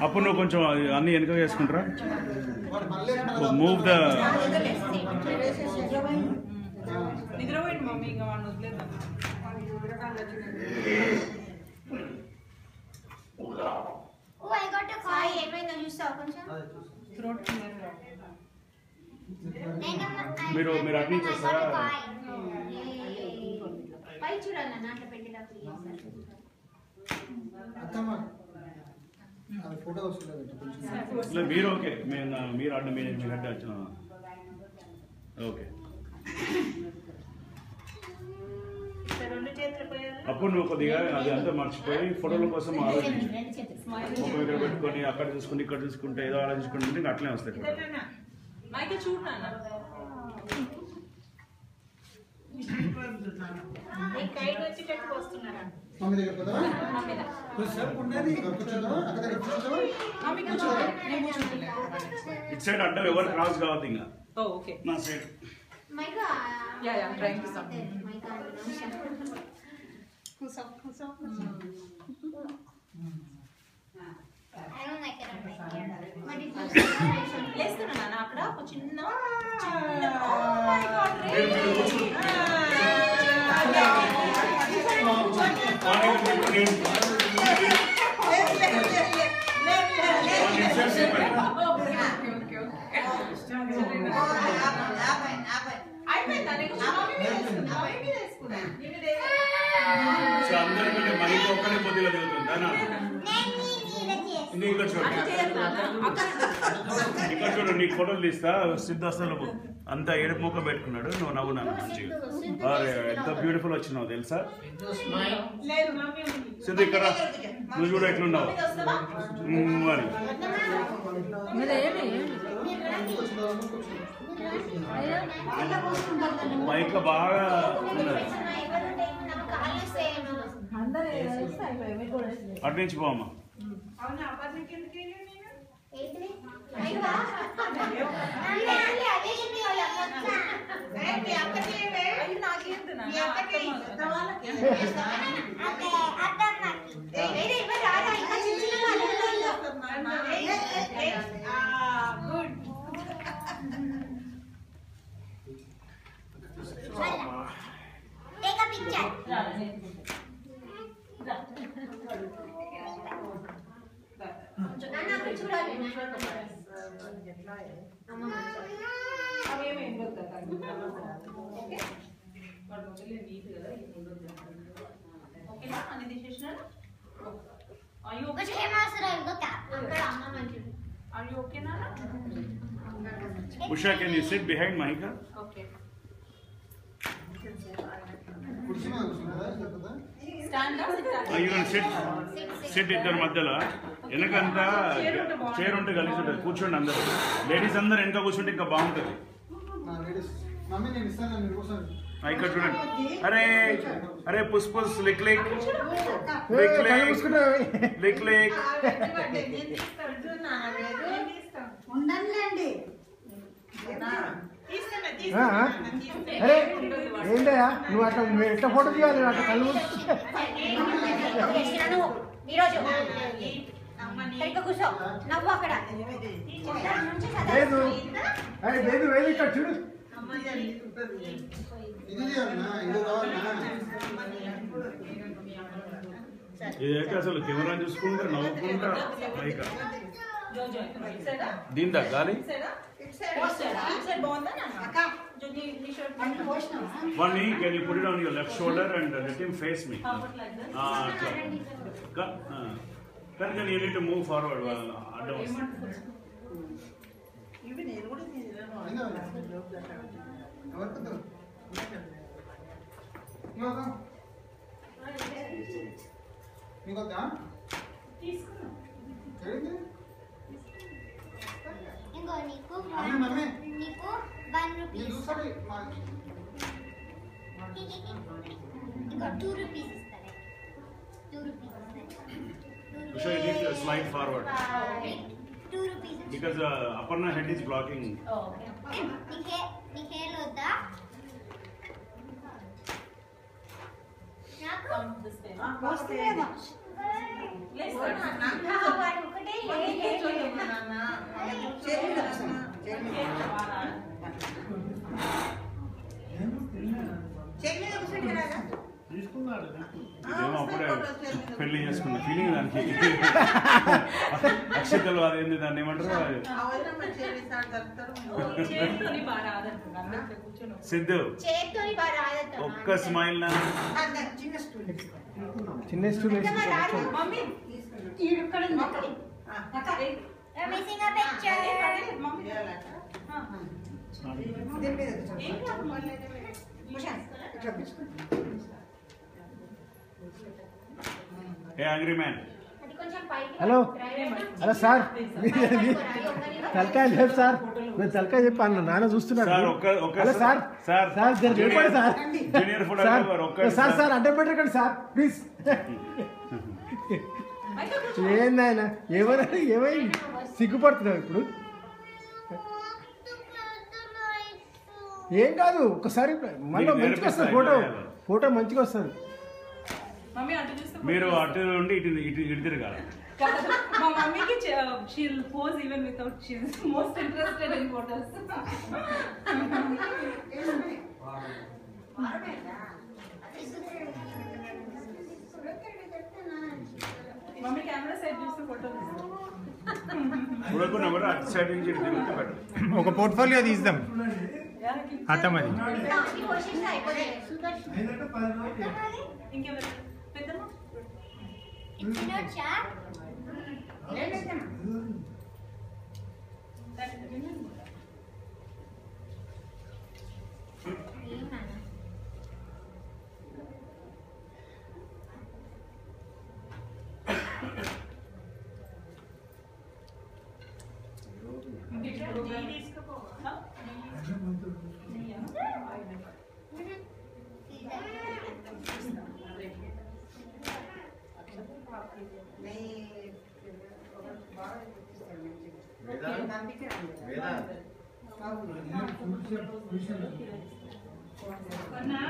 అప్పుడు నువ్వు కొంచెం అన్ని వెనక వేసుకుంటారా? మూవ్ ద నిద్రపోయింది మమ్మీ ఇంకా వాడిని వదిలేద్దాం. మీరు అన్ని చేస్తారా? మీరు ఓకే, మీరు అడ్డు మీరు అడ్డు వచ్చిన ఓకే. అప్పుడు నువ్వు కొద్దిగా అది అంతా మర్చిపోయి ఫోటోల కోసం ఆలోచించు. ఒక దగ్గర పెట్టుకొని అక్కడ చూసుకుంటే ఇక్కడ చూసుకుంటే ఏదో ఆలోచించుకుంటే నీకు అట్లే వస్తాయి. ఇటు సైడ్ అడ్డం ఎవరు క్రాస్ కావద్దు ఇంకా నా సైడ్. లేస్తున్నా అక్కడ ఒక చిన్న అందరికంటే మనకి ఒక్కనే పొద్దుగా దిగుతుందా? ఇక్కడ చూడు, నీకు ఫోటోలు తీస్తా. సిద్ధాస్తలు అంతా ఏడుపు ముఖం పెట్టుకున్నాడు, నువ్వు నవ్వున్నాను మంచిగా. ఎంత బ్యూటిఫుల్ వచ్చినావు తెలుసా సిద్ధు. ఇక్కడ నువ్వు చూడు ఎట్లున్నావు మరి. మైక్ బాగా ఉన్నది. అటు నుంచి పోమ్మా. Take a picture. Usha, can you sit behind Mahika? Okay. You can sit ఇద్దరు మధ్యలో. వెనకంతా చైర్ ఉంటే కలిసి ఉంటుంది, కూర్చోండి అందరు. లేడీస్ అందరు వెనక కూర్చుంటే ఇంకా బాగుంటుంది. ఇక్కడ చూడండి. అరే అరే పుష్పస్ లిక్ లిక్ లిక్ లిక్ లిక్. అరే ఏంటయ్యా నువ్వు అట్లా ఎట్లా ఫోటో తీయాలి? అట్లా కళ్ళు లేదు లేదు వేది ఇక్కడ చూడు. ఇదైతే అసలు కెమెరా చూసుకుంటే నవ్వుకుంటా మైక దీని తగ్గాలి. One knee, can you put it on your left shoulder and let him face me? Then you need to move forward. నీకు 1 రూపీ ఇంకా 2 రూపీస్ ఇస్తారే. 2 rupees So you need to slide forward. 2 rupees Because Aparna head is blocking. Okay. నీ hair వద్దా నాకు? this time. వస్తలేదా Let's వాడు ఒకటే తీసుకున్నాడు ఏమో అప్పుడే పెళ్లి చేసుకున్న ఫీలింగ్ దానికి అక్షతలు అదేంది దాన్ని ఏమంటారు చేతితోని బాగా రాదంటున్నా అందుకే కూర్చొని చేతితోని బాగా రాదట ఒక్క స్మైల్ నా చిన్న స్టూల్ మమ్మీ ఇక్కడ ఉంది అక్కడ. Missing a picture mummy A angry man అది కొంచెం పైకి హలో హలో సార్ తలకాయ లేదు సార్ నేను తలకాయ చెప్పాను నాన్న చూస్తున్నాడు sir, hello sir sir, sir జర చెప్పండి సార్ జూనియర్ ఫోటోగ్రాఫర్ ఒక్క సార్ సార్ అడ్డం పెట్టకండి సార్ ప్లీజ్ ఏందాయన ఏమైంది సిగ్గుపడుతున్నావు ఇప్పుడు ఏం కాదు ఒకసారి మళ్ళీ మంచిగా వస్తుంది ఫోటో మంచిగా వస్తుంది మమ్మీ అటు చూస్తే మీరు అటు నుండి ఇటు తిరగాలి కాదు, మా మమ్మీకి she'll pose even without she'll most interested in photos mummy camera side చూస్తే ఫోటో చూడకుండా కూడా అటు సైడ్ నుంచి ఇటు తిరిగితే better. ఒక పోర్ట్ఫోలియో తీద్దాం అట్టమది ఈ క్వశ్చన్స్ అయిపోతాయి సుదర్శన్ ఇంకెవరు పెద్దమ్మ ఇచ్చినోచ్చా కొన్నా